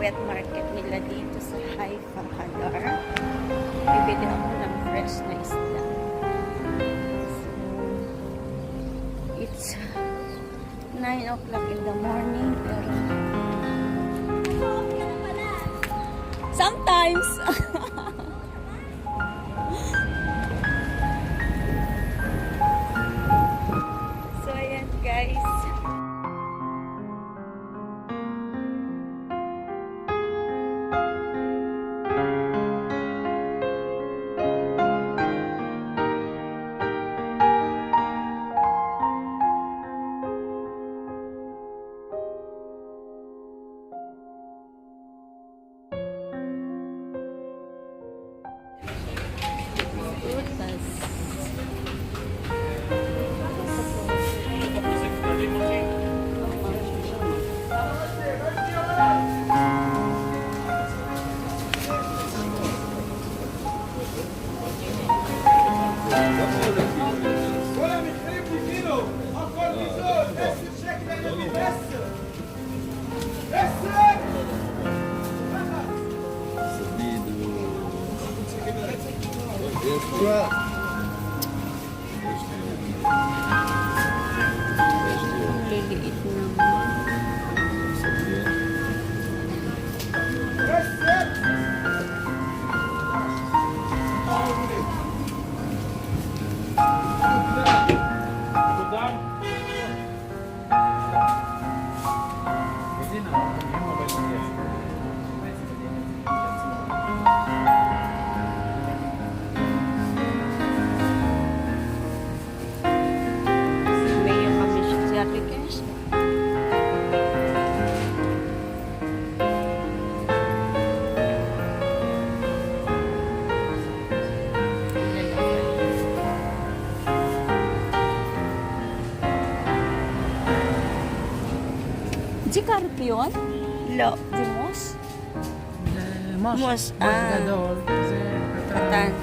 wet market nila dito sa Haifa, Hadar. Bibili ako ng fresh na isda. So, it's 9 o'clock in the morning. Pero sometimes! So, ayan guys. Liliit دي كاربيون؟ لا دي موس. موس قطن.